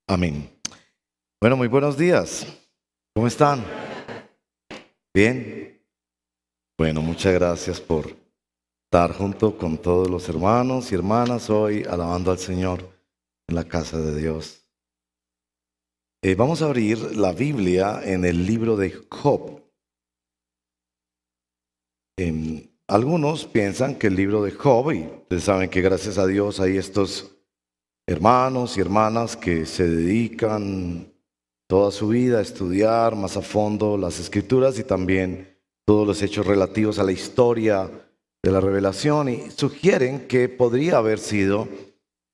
Amén. Bueno, muy buenos días. ¿Cómo están? ¿Bien? Bueno, muchas gracias por estar junto con todos los hermanos y hermanas hoy alabando al Señor en la casa de Dios. Vamos a abrir la Biblia en el libro de Job. Algunos piensan que el libro de Job, y ustedes saben que gracias a Dios hay estos hermanos y hermanas que se dedican toda su vida a estudiar más a fondo las Escrituras y también todos los hechos relativos a la historia de la revelación, y sugieren que podría haber sido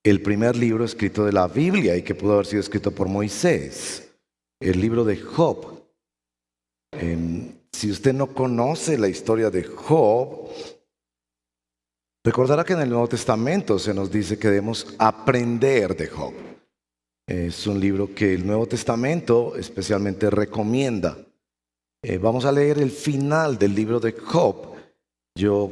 el primer libro escrito de la Biblia y que pudo haber sido escrito por Moisés, el libro de Job. Si usted no conoce la historia de Job, recordará que en el Nuevo Testamento se nos dice que debemos aprender de Job. Es un libro que el Nuevo Testamento especialmente recomienda. Vamos a leer el final del libro de Job. Yo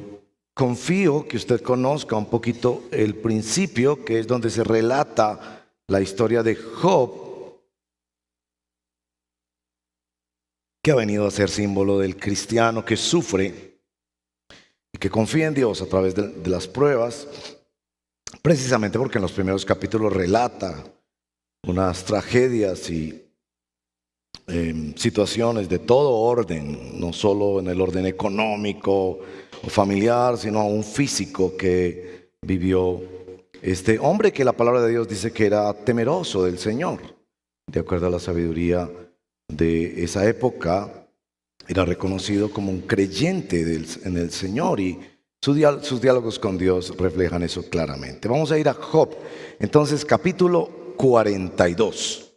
confío que usted conozca un poquito el principio, que es donde se relata la historia de Job, que ha venido a ser símbolo del cristiano que sufre y que confía en Dios a través de las pruebas, precisamente porque en los primeros capítulos relata unas tragedias y situaciones de todo orden, no solo en el orden económico o familiar, sino aún físico que vivió este hombre que la palabra de Dios dice que era temeroso del Señor. De acuerdo a la sabiduría de esa época, era reconocido como un creyente en el Señor, y sus diálogos con Dios reflejan eso claramente. Vamos a ir a Job, entonces capítulo 42.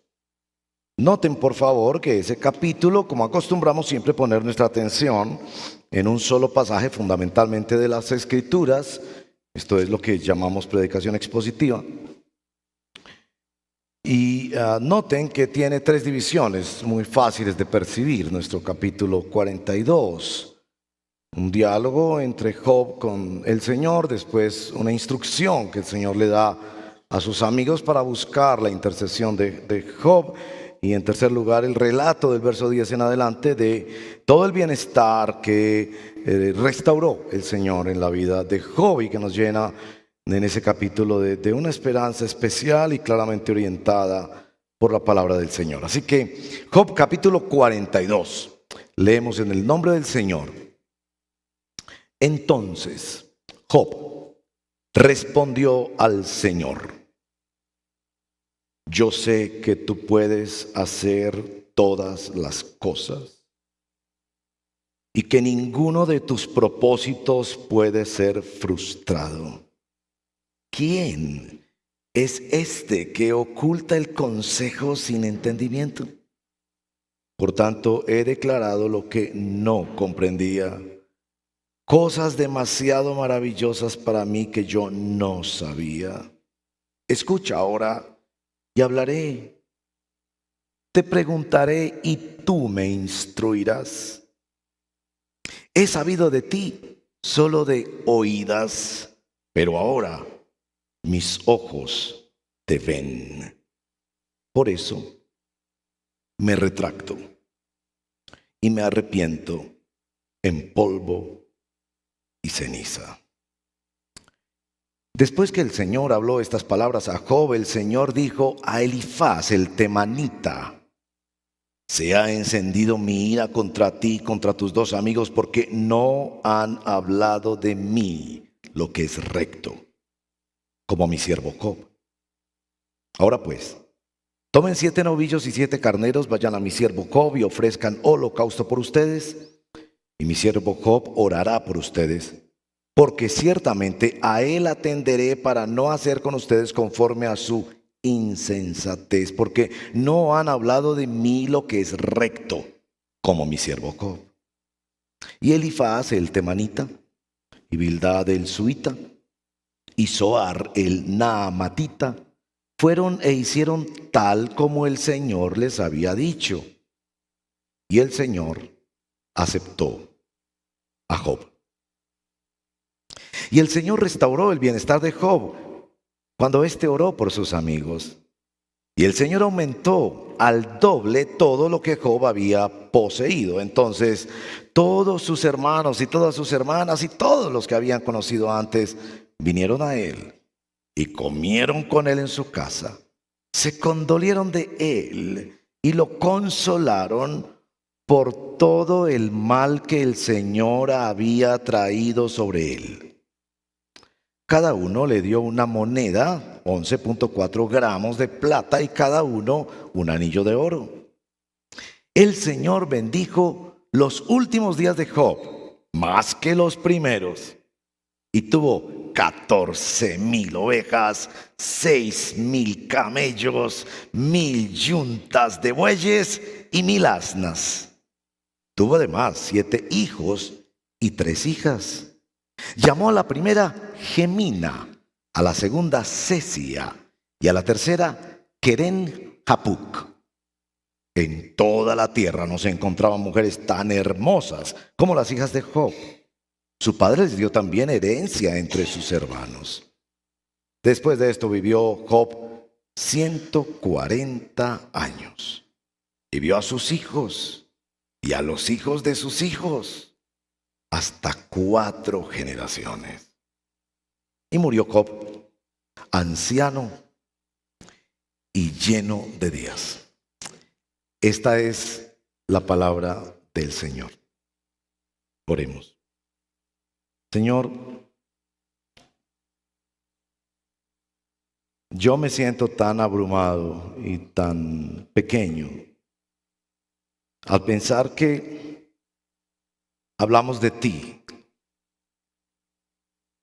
Noten por favor que ese capítulo, como acostumbramos siempre poner nuestra atención en un solo pasaje fundamentalmente de las Escrituras, esto es lo que llamamos predicación expositiva, y noten que tiene tres divisiones muy fáciles de percibir. Nuestro capítulo 42, un diálogo entre Job con el Señor, después una instrucción que el Señor le da a sus amigos para buscar la intercesión de Job, y en tercer lugar el relato del verso 10 en adelante de todo el bienestar que restauró el Señor en la vida de Job, y que nos llena en ese capítulo de una esperanza especial y claramente orientada por la palabra del Señor. Así que Job capítulo 42, leemos en el nombre del Señor. Entonces Job respondió al Señor: yo sé que tú puedes hacer todas las cosas y que ninguno de tus propósitos puede ser frustrado. ¿Quién es este que oculta el consejo sin entendimiento? Por tanto, he declarado lo que no comprendía, cosas demasiado maravillosas para mí que yo no sabía. Escucha ahora y hablaré. Te preguntaré y tú me instruirás. He sabido de ti solo de oídas, pero ahora mis ojos te ven. Por eso me retracto y me arrepiento en polvo y ceniza. Después que el Señor habló estas palabras a Job, el Señor dijo a Elifaz el temanita: se ha encendido mi ira contra ti y contra tus dos amigos, porque no han hablado de mí lo que es recto, como mi siervo Job. Ahora pues, tomen 7 novillos y 7 carneros, vayan a mi siervo Job y ofrezcan holocausto por ustedes, y mi siervo Job orará por ustedes, porque ciertamente a él atenderé para no hacer con ustedes conforme a su insensatez, porque no han hablado de mí lo que es recto, como mi siervo Job. Y Elifaz el temanita, y Bildad el suita, y Zoar el naamatita fueron e hicieron tal como el Señor les había dicho. Y el Señor aceptó a Job. Y el Señor restauró el bienestar de Job cuando éste oró por sus amigos. Y el Señor aumentó al doble todo lo que Job había poseído. Entonces todos sus hermanos y todas sus hermanas y todos los que habían conocido antes vinieron a él y comieron con él en su casa. Se condolieron de él y lo consolaron por todo el mal que el Señor había traído sobre él. Cada uno le dio una moneda, 11.4 gramos de plata, y cada uno un anillo de oro. El Señor bendijo los últimos días de Job, más que los primeros, y tuvo 14,000 ovejas, 6,000 camellos, 1,000 yuntas de bueyes y 1,000 asnas. Tuvo además 7 hijos y 3 hijas. Llamó a la primera Gemina, a la segunda Cesia y a la tercera Keren Hapuc. En toda la tierra no se encontraban mujeres tan hermosas como las hijas de Job. Su padre les dio también herencia entre sus hermanos. Después de esto vivió Job 140 años y vio a sus hijos y a los hijos de sus hijos, hasta 4 generaciones. Y murió Job, anciano y lleno de días. Esta es la palabra del Señor. Oremos. Señor, yo me siento tan abrumado y tan pequeño al pensar que hablamos de ti,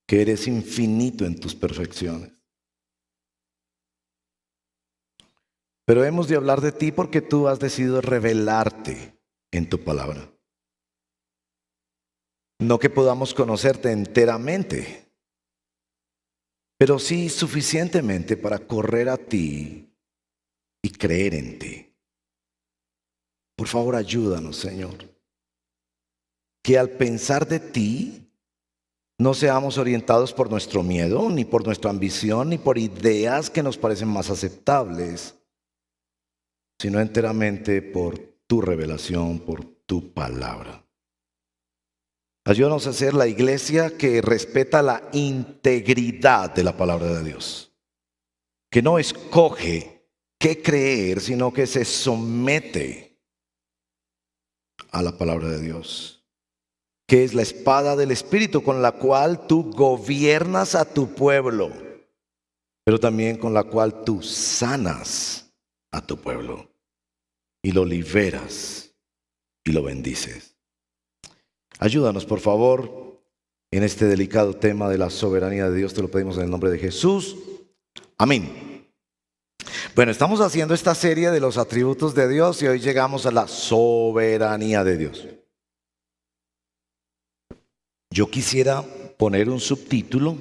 que eres infinito en tus perfecciones. Pero hemos de hablar de ti porque tú has decidido revelarte en tu palabra. No que podamos conocerte enteramente, pero sí suficientemente para correr a ti y creer en ti. Por favor, ayúdanos, Señor. Que al pensar de ti, no seamos orientados por nuestro miedo, ni por nuestra ambición, ni por ideas que nos parecen más aceptables, sino enteramente por tu revelación, por tu palabra. Ayúdanos a ser la iglesia que respeta la integridad de la palabra de Dios, que no escoge qué creer, sino que se somete a la palabra de Dios, que es la espada del Espíritu con la cual tú gobiernas a tu pueblo, pero también con la cual tú sanas a tu pueblo y lo liberas y lo bendices. Ayúdanos, por favor, en este delicado tema de la soberanía de Dios. Te lo pedimos en el nombre de Jesús. Amén. Bueno, estamos haciendo esta serie de los atributos de Dios y hoy llegamos a la soberanía de Dios. Yo quisiera poner un subtítulo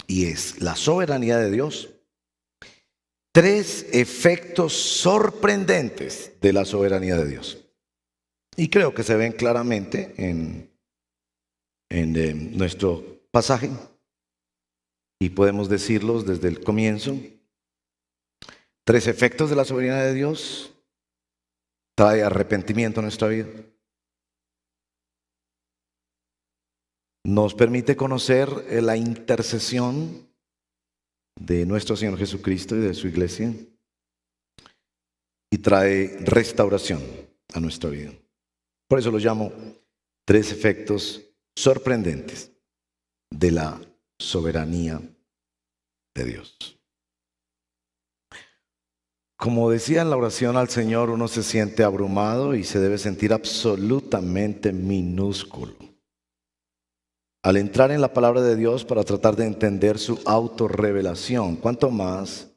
y es la soberanía de Dios. 3 efectos sorprendentes de la soberanía de Dios. Y creo que se ven claramente en nuestro pasaje y podemos decirlos desde el comienzo. 3 efectos de la soberanía de Dios. Trae arrepentimiento a nuestra vida. Nos permite conocer la intercesión de nuestro Señor Jesucristo y de su iglesia. Y trae restauración a nuestra vida. Por eso lo llamo 3 efectos sorprendentes de la soberanía de Dios. Como decía en la oración al Señor, uno se siente abrumado y se debe sentir absolutamente minúsculo al entrar en la palabra de Dios para tratar de entender su autorrevelación, cuanto más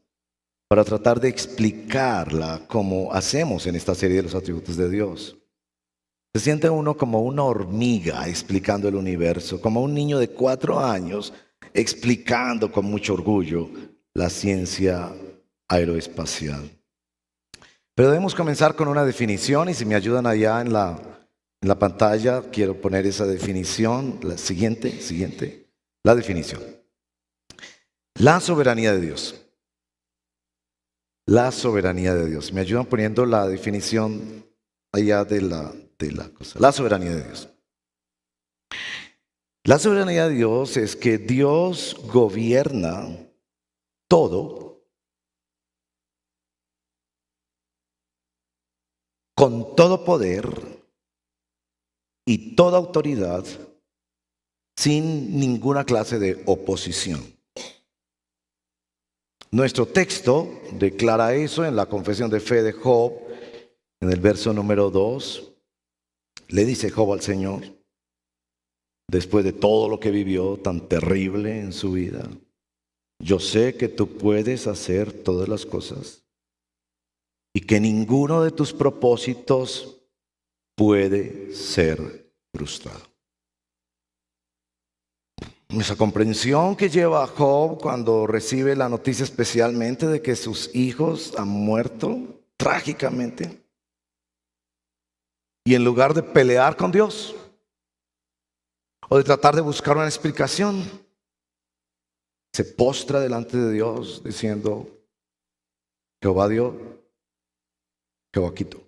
para tratar de explicarla como hacemos en esta serie de los atributos de Dios. Se siente uno como una hormiga explicando el universo, como un niño de 4 años explicando con mucho orgullo la ciencia aeroespacial. Pero debemos comenzar con una definición y si me ayudan allá en la pantalla, quiero poner esa definición, la siguiente, la definición. La soberanía de Dios La soberanía de Dios. Me ayudan poniendo la definición allá de la cosa. La soberanía de Dios. La soberanía de Dios es que Dios gobierna todo con todo poder y toda autoridad sin ninguna clase de oposición. Nuestro texto declara eso en la confesión de fe de Job, en el verso número 2. Le dice Job al Señor, después de todo lo que vivió tan terrible en su vida: yo sé que tú puedes hacer todas las cosas y que ninguno de tus propósitos puede ser frustrado. Esa comprensión que lleva a Job cuando recibe la noticia especialmente de que sus hijos han muerto trágicamente, y en lugar de pelear con Dios o de tratar de buscar una explicación, se postra delante de Dios diciendo: Jehová dio, Jehová quitó.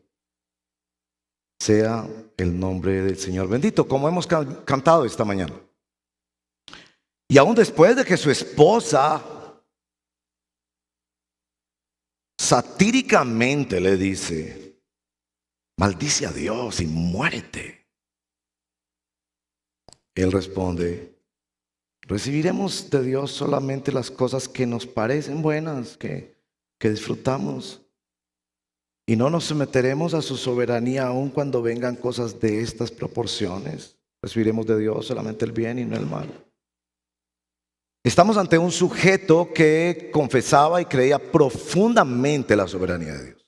Sea el nombre del Señor bendito, como hemos cantado esta mañana. Y aún después de que su esposa satíricamente le dice: maldice a Dios y muérete, él responde: recibiremos de Dios solamente las cosas que nos parecen buenas, que disfrutamos, y no nos someteremos a su soberanía aun cuando vengan cosas de estas proporciones. Recibiremos de Dios solamente el bien y no el mal. Estamos ante un sujeto que confesaba y creía profundamente la soberanía de Dios,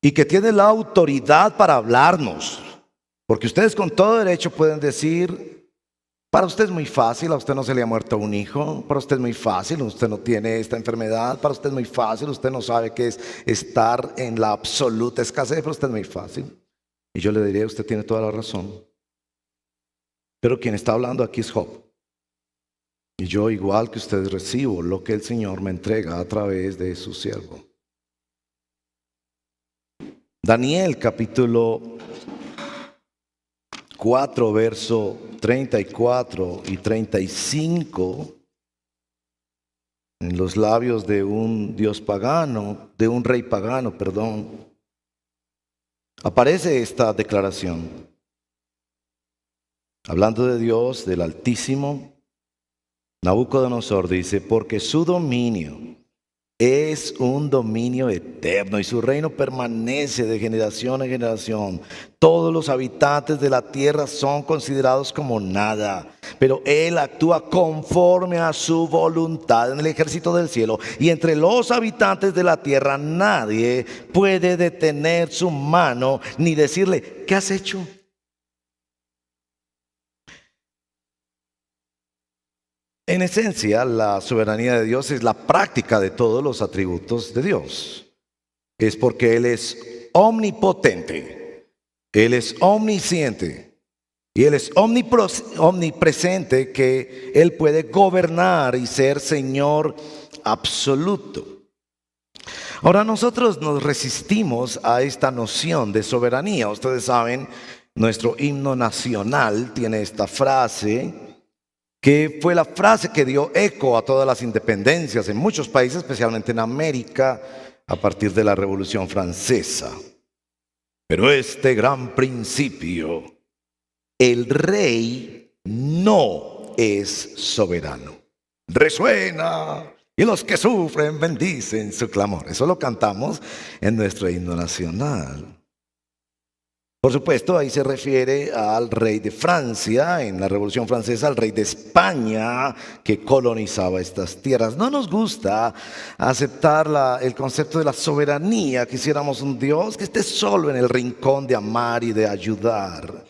y que tiene la autoridad para hablarnos, porque ustedes con todo derecho pueden decir: para usted es muy fácil, a usted no se le ha muerto un hijo, para usted es muy fácil, usted no tiene esta enfermedad, para usted es muy fácil, usted no sabe qué es estar en la absoluta escasez, para usted es muy fácil. Y yo le diría: usted tiene toda la razón, pero quien está hablando aquí es Job. Y yo, igual que ustedes, recibo lo que el Señor me entrega a través de su siervo. Daniel capítulo 4, verso 34 y 35, en los labios de un Dios pagano, de un rey pagano, aparece esta declaración. Hablando de Dios, del Altísimo, Nabucodonosor dice: porque su dominio es un dominio eterno y su reino permanece de generación en generación. Todos los habitantes de la tierra son considerados como nada, pero él actúa conforme a su voluntad en el ejército del cielo, y entre los habitantes de la tierra nadie puede detener su mano ni decirle: ¿qué has hecho? En esencia, la soberanía de Dios es la práctica de todos los atributos de Dios. Es porque Él es omnipotente, Él es omnisciente y Él es omnipresente, que Él puede gobernar y ser Señor absoluto. Ahora, nosotros nos resistimos a esta noción de soberanía. Ustedes saben, nuestro himno nacional tiene esta frase, que fue la frase que dio eco a todas las independencias en muchos países, especialmente en América, a partir de la Revolución Francesa. Pero este gran principio: el rey no es soberano, resuena, y los que sufren bendicen su clamor. Eso lo cantamos en nuestro himno nacional. Por supuesto, ahí se refiere al rey de Francia, en la Revolución Francesa, al rey de España, que colonizaba estas tierras. No nos gusta aceptar el concepto de la soberanía. Quisiéramos un Dios que esté solo en el rincón de amar y de ayudar.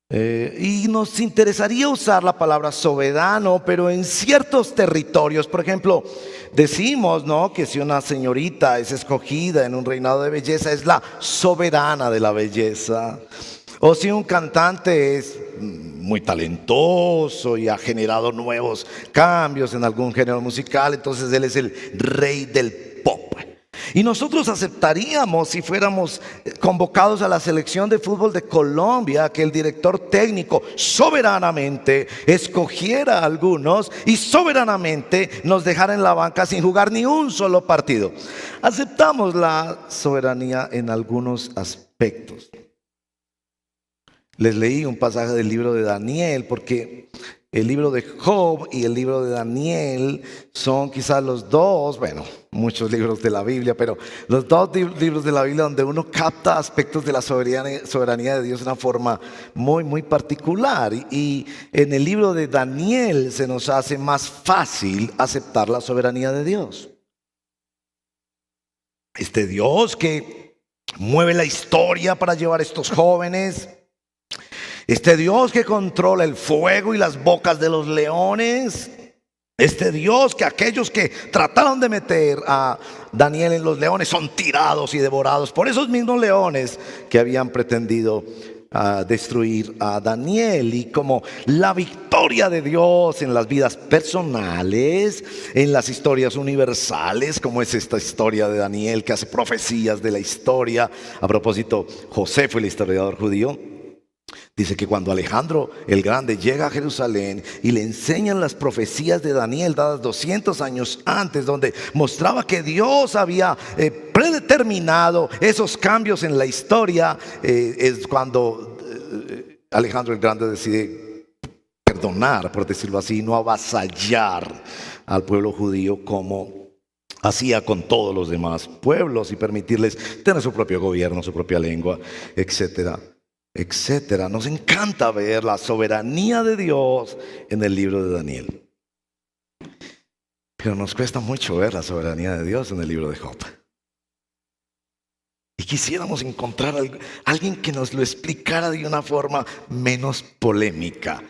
Y nos interesaría usar la palabra soberano, pero en ciertos territorios. Por ejemplo, decimos, ¿no?, que si una señorita es escogida en un reinado de belleza, es la soberana de la belleza. O si un cantante es muy talentoso y ha generado nuevos cambios en algún género musical, entonces él es el rey del pop. Y nosotros aceptaríamos si fuéramos convocados a la selección de fútbol de Colombia, que el director técnico soberanamente escogiera a algunos y soberanamente nos dejara en la banca sin jugar ni un solo partido. Aceptamos la soberanía en algunos aspectos. Les leí un pasaje del libro de Daniel, porque el libro de Job y el libro de Daniel son quizás los dos, bueno, muchos libros de la Biblia, pero los dos libros de la Biblia donde uno capta aspectos de la soberanía de Dios de una forma muy, muy particular. Y en el libro de Daniel se nos hace más fácil aceptar la soberanía de Dios. Este Dios que mueve la historia para llevar a estos jóvenes. Este Dios que controla el fuego y las bocas de los leones. Este Dios que aquellos que trataron de meter a Daniel en los leones son tirados y devorados por esos mismos leones que habían pretendido destruir a Daniel. Y como la victoria de Dios en las vidas personales, en las historias universales, como es esta historia de Daniel que hace profecías de la historia. A propósito, José fue el historiador judío. Dice que cuando Alejandro el Grande llega a Jerusalén y le enseñan las profecías de Daniel dadas 200 años antes, donde mostraba que Dios había predeterminado esos cambios en la historia, es cuando Alejandro el Grande decide perdonar, por decirlo así, no avasallar al pueblo judío como hacía con todos los demás pueblos y permitirles tener su propio gobierno, su propia lengua, etcétera, etcétera. Nos encanta ver la soberanía de Dios en el libro de Daniel, pero nos cuesta mucho ver la soberanía de Dios en el libro de Job. Y quisiéramos encontrar a alguien que nos lo explicara de una forma menos polémica,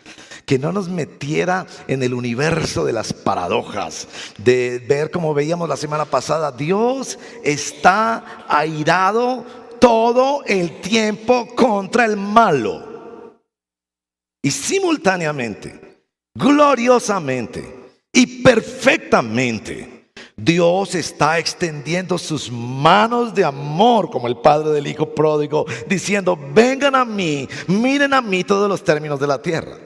que no nos metiera en el universo de las paradojas, de ver, como veíamos la semana pasada, Dios está airado todo el tiempo contra el malo. Y simultáneamente, gloriosamente y perfectamente, Dios está extendiendo sus manos de amor como el padre del hijo pródigo, diciendo: vengan a mí, miren a mí todos los términos de la tierra.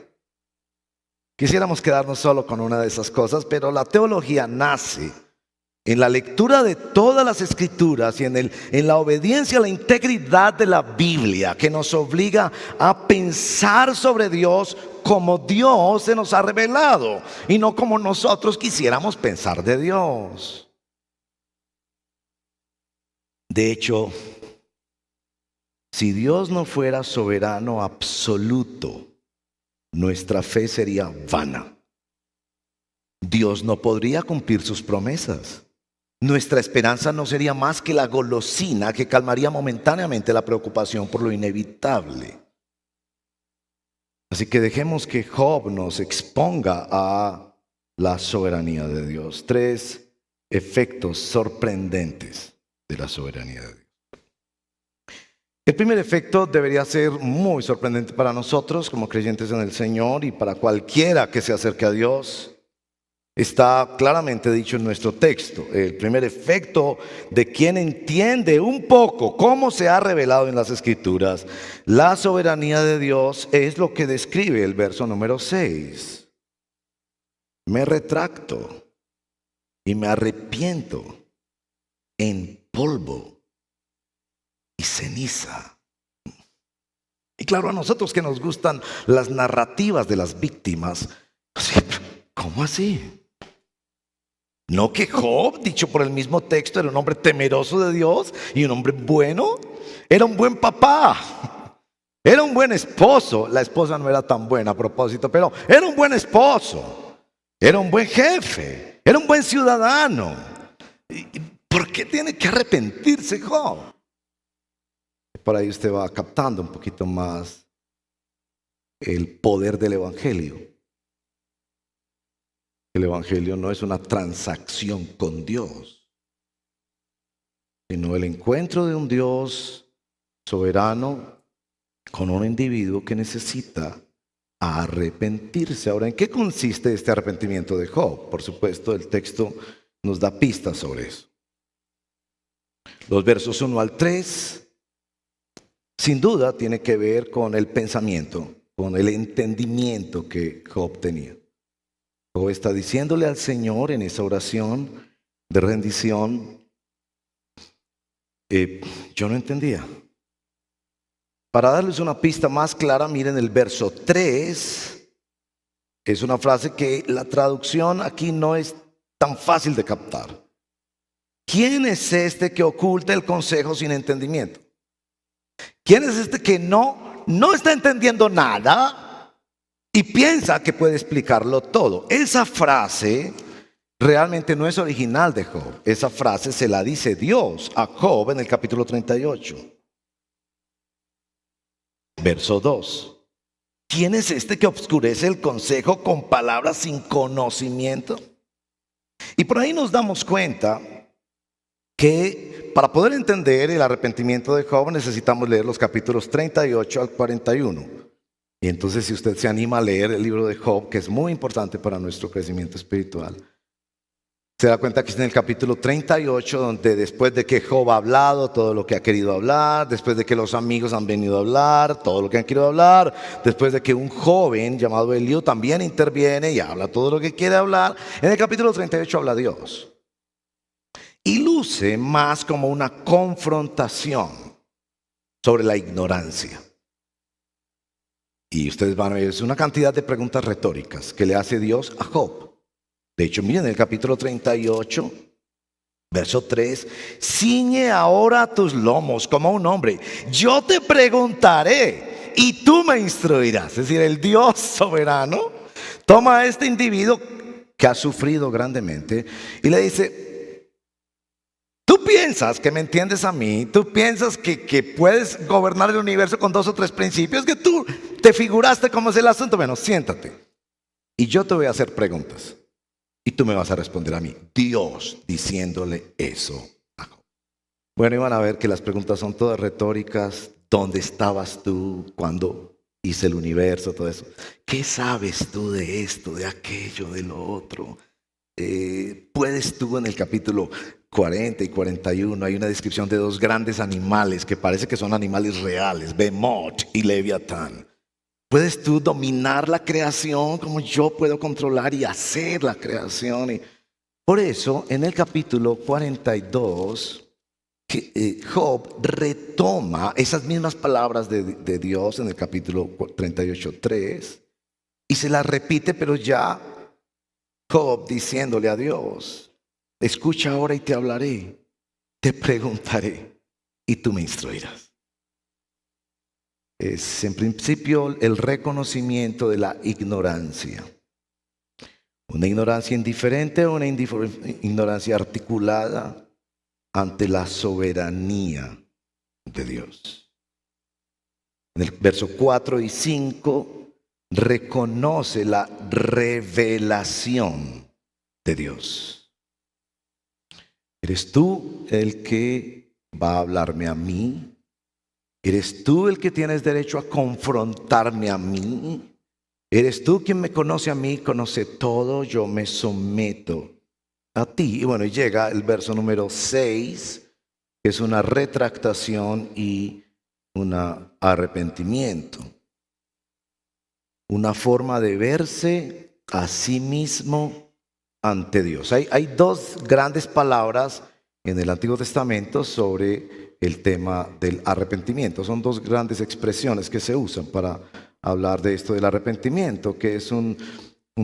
Quisiéramos quedarnos solo con una de esas cosas, pero la teología nace en la lectura de todas las escrituras y en la obediencia a la integridad de la Biblia, que nos obliga a pensar sobre Dios como Dios se nos ha revelado y no como nosotros quisiéramos pensar de Dios. De hecho, si Dios no fuera soberano absoluto, nuestra fe sería vana. Dios no podría cumplir sus promesas. Nuestra esperanza no sería más que la golosina que calmaría momentáneamente la preocupación por lo inevitable. Así que dejemos que Job nos exponga a la soberanía de Dios. 3 efectos sorprendentes de la soberanía de Dios. El primer efecto debería ser muy sorprendente para nosotros como creyentes en el Señor y para cualquiera que se acerque a Dios. Está claramente dicho en nuestro texto. El primer efecto de quien entiende un poco cómo se ha revelado en las Escrituras la soberanía de Dios es lo que describe el verso número 6. Me retracto y me arrepiento en polvo y ceniza. Y claro, a nosotros que nos gustan las narrativas de las víctimas, ¿cómo así? ¿No que Job, dicho por el mismo texto, era un hombre temeroso de Dios y un hombre bueno? Era un buen papá, era un buen esposo. La esposa no era tan buena a propósito, pero era un buen esposo, era un buen jefe, era un buen ciudadano. ¿Por qué tiene que arrepentirse Job? Por ahí usted va captando un poquito más el poder del Evangelio. El Evangelio no es una transacción con Dios, sino el encuentro de un Dios soberano con un individuo que necesita arrepentirse. Ahora, ¿en qué consiste este arrepentimiento de Job? Por supuesto, el texto nos da pistas sobre eso. Los versos 1 al 3, sin duda, tiene que ver con el pensamiento, con el entendimiento que Job tenía. Job está diciéndole al Señor en esa oración de rendición, yo no entendía. Para darles una pista más clara, miren el verso 3. Es una frase que la traducción aquí no es tan fácil de captar. ¿Quién es este que oculta el consejo sin entendimiento? ¿Quién es este que no está entendiendo nada y piensa que puede explicarlo todo? Esa frase realmente no es original de Job. Esa frase se la dice Dios a Job en el capítulo 38. Verso 2. ¿Quién es este que obscurece el consejo con palabras sin conocimiento? Y por ahí nos damos cuenta que para poder entender el arrepentimiento de Job necesitamos leer los capítulos 38 al 41. Y entonces, si usted se anima a leer el libro de Job, que es muy importante para nuestro crecimiento espiritual, se da cuenta que es en el capítulo 38 donde después de que Job ha hablado todo lo que ha querido hablar, después de que los amigos han venido a hablar todo lo que han querido hablar, después de que un joven llamado Eliú también interviene y habla todo lo que quiere hablar, en el capítulo 38 habla Dios. Y luce más como una confrontación sobre la ignorancia. Y ustedes van a ver, es una cantidad de preguntas retóricas que le hace Dios a Job. De hecho, miren el capítulo 38, verso 3. Ciñe ahora tus lomos como un hombre. Yo te preguntaré y tú me instruirás. Es decir, el Dios soberano toma a este individuo que ha sufrido grandemente y le dice, tú piensas que me entiendes a mí, tú piensas que puedes gobernar el universo con 2 o 3 principios, que tú te figuraste cómo es el asunto. Bueno, siéntate y yo te voy a hacer preguntas. Y tú me vas a responder a mí. Dios diciéndole eso a Job. Bueno, y van a ver que las preguntas son todas retóricas. ¿Dónde estabas tú cuando hice el universo? Todo eso. ¿Qué sabes tú de esto, de aquello, de lo otro? Puedes tú en el capítulo 40 y 41 hay una descripción de 2 grandes animales que parece que son animales reales. Behemoth y Leviatán. ¿Puedes tú dominar la creación como yo puedo controlar y hacer la creación? Y por eso, en el capítulo 42, Job retoma esas mismas palabras de Dios en el capítulo 38:3 y se las repite, pero ya Job diciéndole a Dios, escucha ahora y te hablaré, te preguntaré y tú me instruirás. Es en principio el reconocimiento de la ignorancia. Una ignorancia indiferente o una ignorancia articulada ante la soberanía de Dios. En el verso 4 y 5 reconoce la revelación de Dios. ¿Eres tú el que va a hablarme a mí? ¿Eres tú el que tienes derecho a confrontarme a mí? ¿Eres tú quien me conoce a mí? Conoce todo, yo me someto a ti. Y bueno, llega el verso número 6, que es una retractación y un arrepentimiento. Una forma de verse a sí mismo ante Dios. Hay 2 grandes palabras en el Antiguo Testamento sobre el tema del arrepentimiento. Son 2 grandes expresiones que se usan para hablar de esto del arrepentimiento, que es un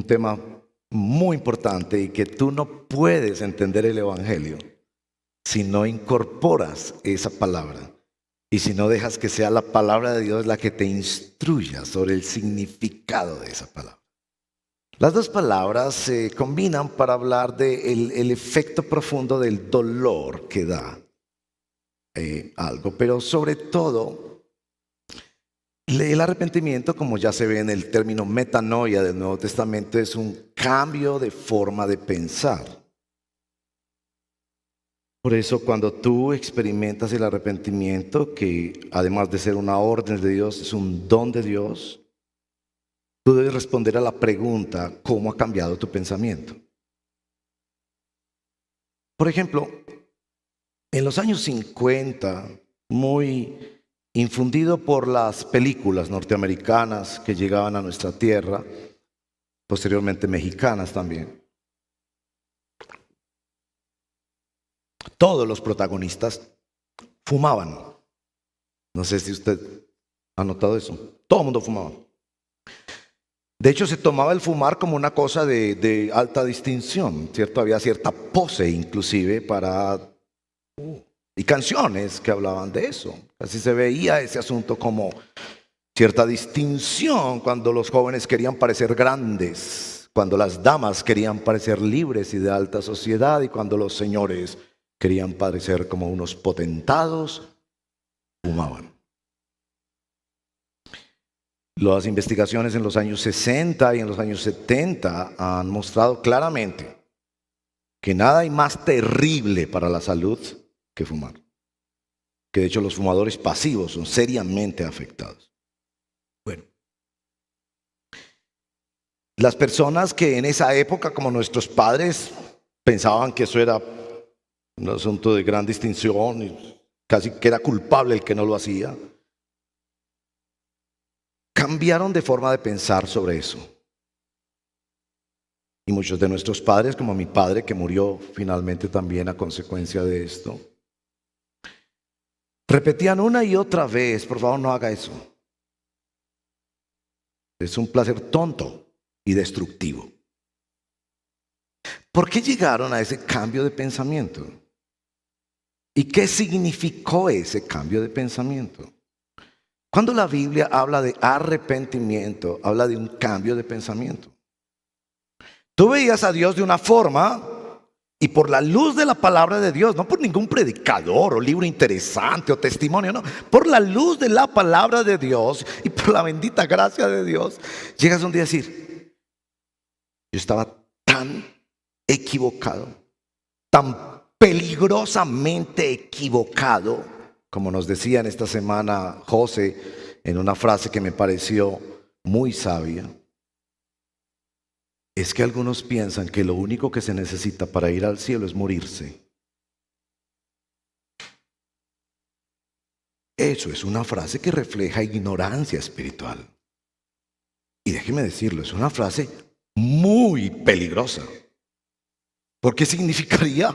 tema muy importante y que tú no puedes entender el Evangelio si no incorporas esa palabra y si no dejas que sea la palabra de Dios la que te instruya sobre el significado de esa palabra. Las 2 palabras se combinan para hablar del efecto profundo del dolor que da algo, pero sobre todo el arrepentimiento, como ya se ve en el término metanoia del Nuevo Testamento, es un cambio de forma de pensar. Por eso cuando tú experimentas el arrepentimiento, que además de ser una orden de Dios, es un don de Dios, tú debes responder a la pregunta, ¿cómo ha cambiado tu pensamiento? Por ejemplo, en los años 50, muy infundido por las películas norteamericanas que llegaban a nuestra tierra, posteriormente mexicanas también, todos los protagonistas fumaban. No sé si usted ha notado eso. Todo el mundo fumaba. De hecho, se tomaba el fumar como una cosa de alta distinción, ¿cierto? Había cierta pose inclusive y canciones que hablaban de eso. Así se veía ese asunto como cierta distinción cuando los jóvenes querían parecer grandes, cuando las damas querían parecer libres y de alta sociedad y cuando los señores querían parecer como unos potentados, fumaban. Las investigaciones en los años 60 y en los años 70 han mostrado claramente que nada hay más terrible para la salud que fumar. Que de hecho los fumadores pasivos son seriamente afectados. Bueno, las personas que en esa época, como nuestros padres, pensaban que eso era un asunto de gran distinción y casi que era culpable el que no lo hacía, cambiaron de forma de pensar sobre eso. Y muchos de nuestros padres, como mi padre, que murió finalmente también a consecuencia de esto, repetían una y otra vez, por favor no haga eso. Es un placer tonto y destructivo. ¿Por qué llegaron a ese cambio de pensamiento? ¿Y qué significó ese cambio de pensamiento? Cuando la Biblia habla de arrepentimiento, habla de un cambio de pensamiento. Tú veías a Dios de una forma y por la luz de la palabra de Dios, no por ningún predicador o libro interesante o testimonio, no, por la luz de la palabra de Dios y por la bendita gracia de Dios, llegas un día a decir, yo estaba tan equivocado, tan peligrosamente equivocado, como nos decía en esta semana José en una frase que me pareció muy sabia. Es que algunos piensan que lo único que se necesita para ir al cielo es morirse. Eso es una frase que refleja ignorancia espiritual. Y déjeme decirlo, es una frase muy peligrosa. Porque significaría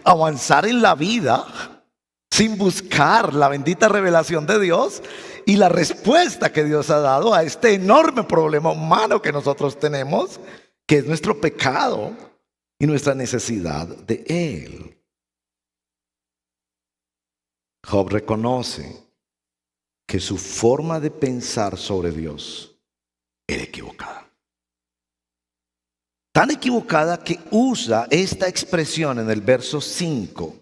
avanzar en la vida sin buscar la bendita revelación de Dios y la respuesta que Dios ha dado a este enorme problema humano que nosotros tenemos, que es nuestro pecado y nuestra necesidad de Él. Job reconoce que su forma de pensar sobre Dios era equivocada. Tan equivocada que usa esta expresión en el verso 5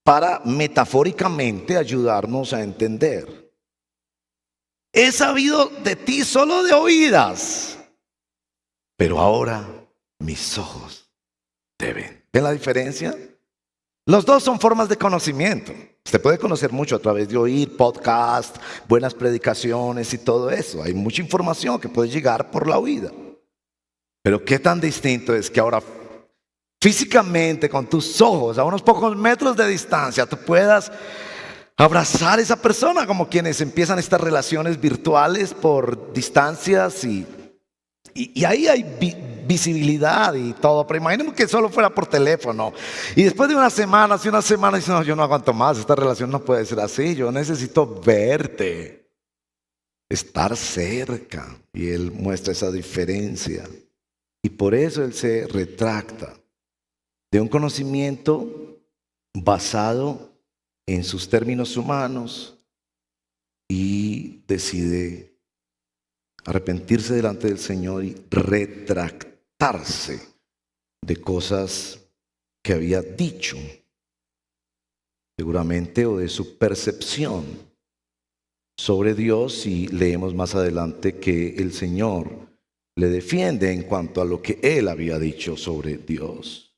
para metafóricamente ayudarnos a entender. He sabido de ti solo de oídas, pero ahora mis ojos te ven. ¿Ven la diferencia? Los dos son formas de conocimiento. Usted puede conocer mucho a través de oír podcast, buenas predicaciones y todo eso. Hay mucha información que puede llegar por la oída. Pero qué tan distinto es que ahora físicamente con tus ojos a unos pocos metros de distancia tú puedas abrazar a esa persona, como quienes empiezan estas relaciones virtuales por distancias y ahí hay visibilidad y todo. Pero imaginemos que solo fuera por teléfono y después de unas semanas dice, no, yo no aguanto más, esta relación no puede ser así, yo necesito verte, estar cerca. Y él muestra esa diferencia y por eso él se retracta de un conocimiento basado en sus términos humanos y decide arrepentirse delante del Señor y retractarse de cosas que había dicho, seguramente, o de su percepción sobre Dios. Y leemos más adelante que el Señor le defiende en cuanto a lo que él había dicho sobre Dios.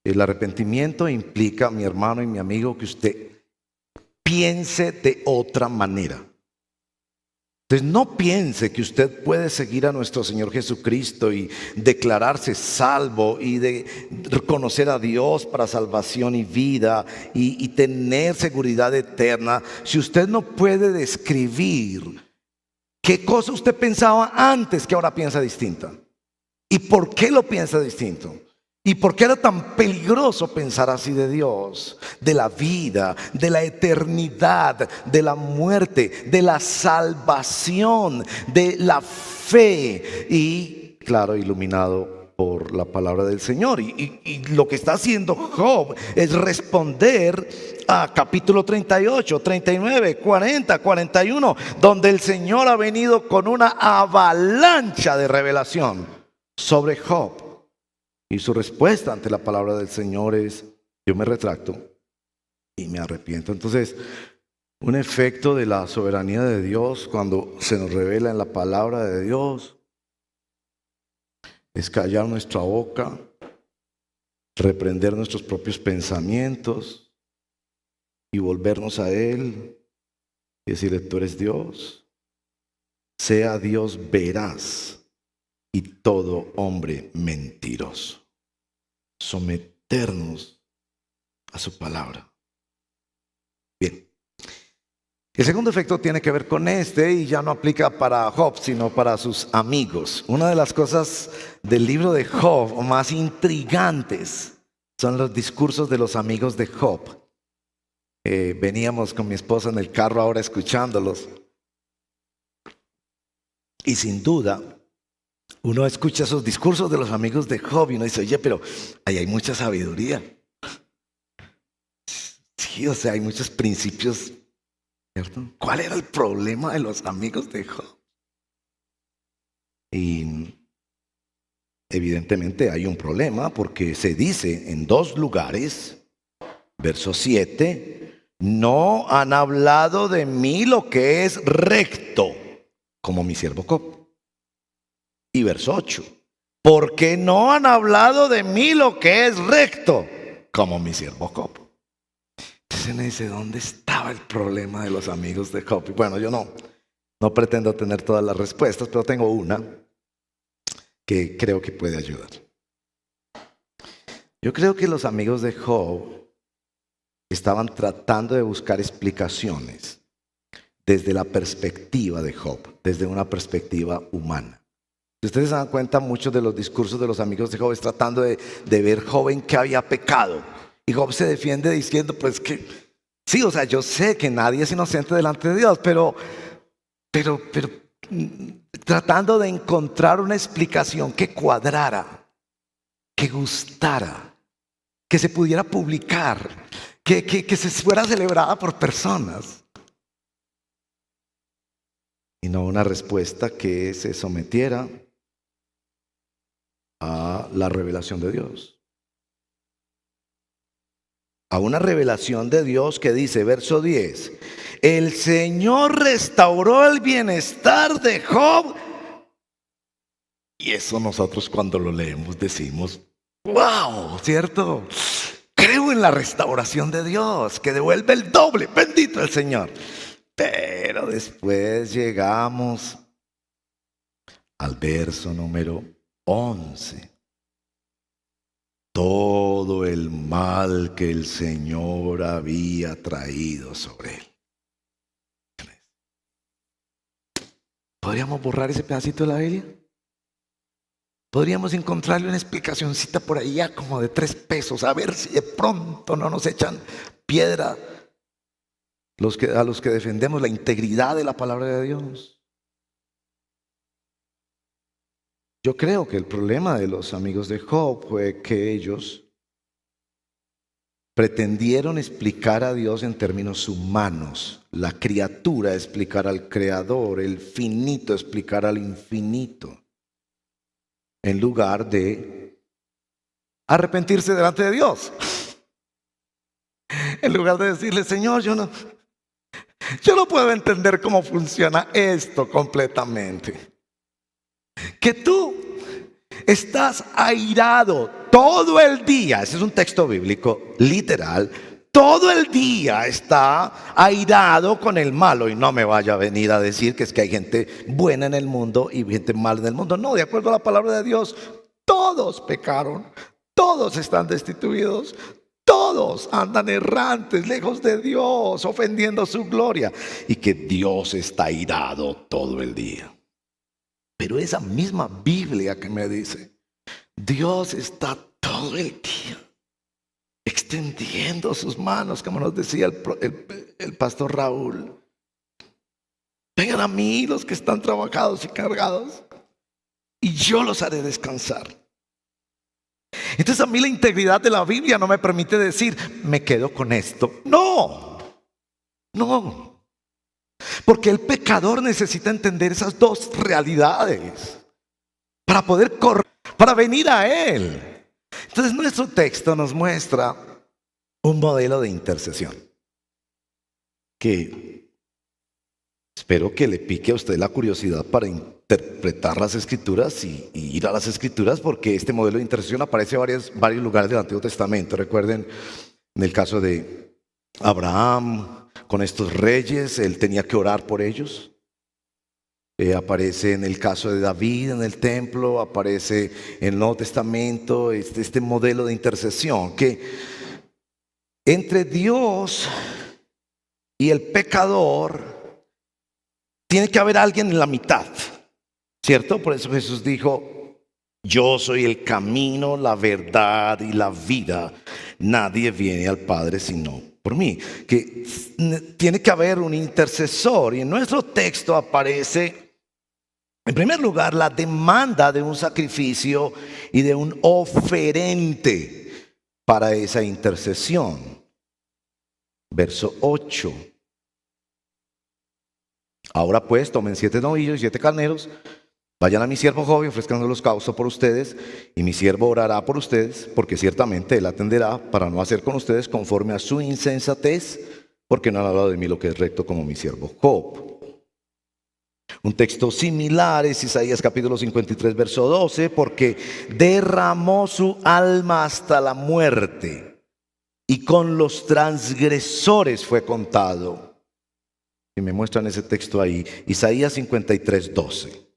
El arrepentimiento implica, mi hermano y mi amigo, que usted piense de otra manera. Entonces no piense que usted puede seguir a nuestro Señor Jesucristo y declararse salvo y de reconocer a Dios para salvación y vida y tener seguridad eterna si usted no puede describir qué cosa usted pensaba antes que ahora piensa distinta. ¿Y por qué lo piensa distinto? ¿Y por qué era tan peligroso pensar así de Dios, de la vida, de la eternidad, de la muerte, de la salvación, de la fe? Y claro, iluminado por la palabra del Señor. Y lo que está haciendo Job es responder a capítulo 38, 39, 40, 41, donde el Señor ha venido con una avalancha de revelación sobre Job. Y su respuesta ante la palabra del Señor es: yo me retracto y me arrepiento. Entonces, un efecto de la soberanía de Dios cuando se nos revela en la palabra de Dios es callar nuestra boca, reprender nuestros propios pensamientos y volvernos a Él y decirle: tú eres Dios, sea Dios veraz y todo hombre mentiroso. Someternos a su palabra. Bien. El segundo efecto tiene que ver con este y ya no aplica para Job, sino para sus amigos. Una de las cosas del libro de Job más intrigantes son los discursos de los amigos de Job. Veníamos con mi esposa en el carro ahora escuchándolos. Y sin duda, uno escucha esos discursos de los amigos de Job y uno dice: oye, pero ahí hay mucha sabiduría. Sí, o sea, hay muchos principios, ¿cierto? ¿Cuál era el problema de los amigos de Job? Y evidentemente hay un problema porque se dice en 2 lugares, verso 7, no han hablado de mí lo que es recto, como mi siervo Job. Y verso 8, porque no han hablado de mí lo que es recto, como mi siervo Job. Entonces me dice: ¿dónde estaba el problema de los amigos de Job? Y bueno, yo no pretendo tener todas las respuestas, pero tengo una que creo que puede ayudar. Yo creo que los amigos de Job estaban tratando de buscar explicaciones desde la perspectiva de Job, desde una perspectiva humana. Si ustedes se dan cuenta, muchos de los discursos de los amigos de Job es tratando de ver Job en qué había pecado. Y Job se defiende diciendo: pues que sí, o sea, yo sé que nadie es inocente delante de Dios, pero tratando de encontrar una explicación que cuadrara, que gustara, que se pudiera publicar, que se fuera celebrada por personas. Y no una respuesta que se sometiera a la revelación de Dios. A una revelación de Dios que dice, verso 10, el Señor restauró el bienestar de Job. Y eso nosotros cuando lo leemos decimos: wow, ¿cierto? Creo en la restauración de Dios, que devuelve el doble, bendito el Señor. Pero después llegamos al verso número 11. Todo el mal que el Señor había traído sobre él. ¿Podríamos borrar ese pedacito de la Biblia? ¿Podríamos encontrarle una explicacioncita por ahí ya como de 3 pesos? A ver si de pronto no nos echan piedra a los que defendemos la integridad de la palabra de Dios. Yo creo que el problema de los amigos de Job fue que ellos pretendieron explicar a Dios en términos humanos, la criatura explicar al creador, el finito explicar al infinito, en lugar de arrepentirse delante de Dios. En lugar de decirle: Señor, yo no puedo entender cómo funciona esto completamente. Que tú estás airado todo el día, ese es un texto bíblico literal, todo el día está airado con el malo. Y no me vaya a venir a decir que es que hay gente buena en el mundo y gente mala en el mundo. No, de acuerdo a la palabra de Dios, todos pecaron, todos están destituidos, todos andan errantes, lejos de Dios, ofendiendo su gloria. Y que Dios está airado todo el día. Pero esa misma Biblia que me dice, Dios está todo el día extendiendo sus manos, como nos decía el pastor Raúl. Vengan a mí los que están trabajados y cargados, y yo los haré descansar. Entonces a mí la integridad de la Biblia no me permite decir, me quedo con esto. No, no. Porque el pecador necesita entender esas dos realidades para poder correr, para venir a Él. Entonces nuestro texto nos muestra un modelo de intercesión que espero que le pique a usted la curiosidad para interpretar las Escrituras y ir a las Escrituras, porque este modelo de intercesión aparece en varios lugares del Antiguo Testamento. Recuerden, en el caso de Abraham, con estos reyes, él tenía que orar por ellos. Aparece en el caso de David en el templo, aparece en el Nuevo Testamento este modelo de intercesión, que entre Dios y el pecador tiene que haber alguien en la mitad, ¿cierto? Por eso Jesús dijo, yo soy el camino, la verdad y la vida. Nadie viene al Padre sino por mí. Que tiene que haber un intercesor. Y en nuestro texto aparece, en primer lugar, la demanda de un sacrificio y de un oferente para esa intercesión. Verso 8. Ahora pues, tomen 7 novillos y 7 carneros, vayan a mi siervo Job y ofrezcan holocausto por ustedes, y mi siervo orará por ustedes, porque ciertamente él atenderá para no hacer con ustedes conforme a su insensatez, porque no han hablado de mí lo que es recto como mi siervo Job. Un texto similar es Isaías capítulo 53, verso 12, porque derramó su alma hasta la muerte, y con los transgresores fue contado. Y me muestran ese texto ahí, Isaías 53, 12.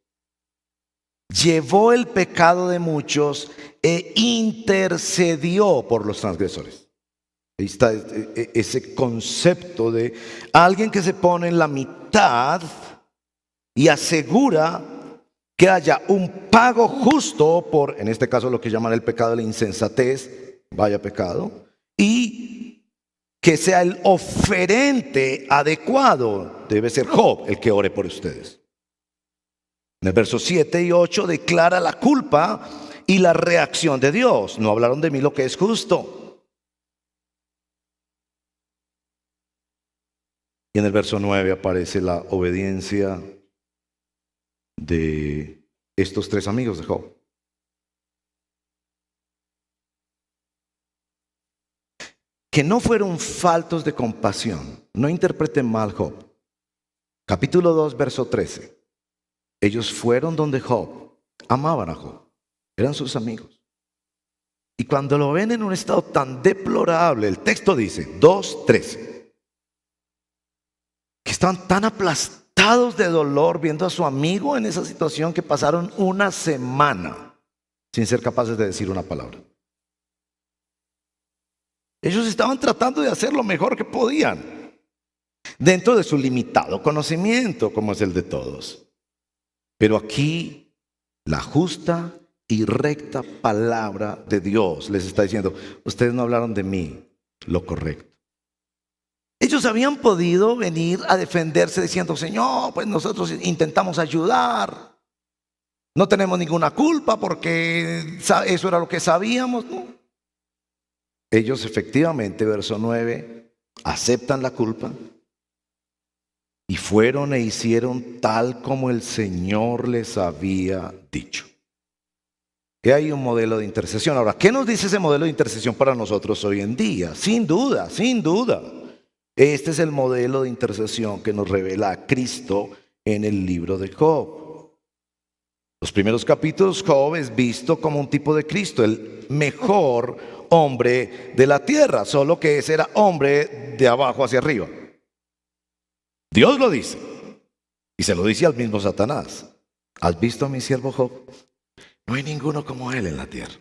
Llevó el pecado de muchos e intercedió por los transgresores. Ahí está ese concepto de alguien que se pone en la mitad y asegura que haya un pago justo por, en este caso, lo que llaman el pecado de la insensatez, vaya pecado, y que sea el oferente adecuado. Debe ser Job el que ore por ustedes. En el verso 7 y 8 declara la culpa y la reacción de Dios. No hablaron de mí lo que es justo. Y en el verso 9 aparece la obediencia de estos 3 amigos de Job. Que no fueron faltos de compasión. No interpreten mal Job. Capítulo 2, verso 13. Ellos fueron donde Job, amaban a Job, eran sus amigos. Y cuando lo ven en un estado tan deplorable, el texto dice, 2:13, que estaban tan aplastados de dolor viendo a su amigo en esa situación que pasaron una semana sin ser capaces de decir una palabra. Ellos estaban tratando de hacer lo mejor que podían, dentro de su limitado conocimiento, como es el de todos. Pero aquí la justa y recta palabra de Dios les está diciendo, ustedes no hablaron de mí lo correcto. Ellos habían podido venir a defenderse diciendo, Señor, pues nosotros intentamos ayudar, no tenemos ninguna culpa porque eso era lo que sabíamos, ¿no? Ellos efectivamente, verso 9, aceptan la culpa. Y fueron e hicieron tal como el Señor les había dicho. Que hay un modelo de intercesión. Ahora, ¿qué nos dice ese modelo de intercesión para nosotros hoy en día? Sin duda, sin duda. Este es el modelo de intercesión que nos revela a Cristo en el libro de Job. Los primeros capítulos, Job es visto como un tipo de Cristo, el mejor hombre de la tierra, solo que ese era hombre de abajo hacia arriba. Dios lo dice, y se lo dice al mismo Satanás. ¿Has visto a mi siervo Job? No hay ninguno como él en la tierra.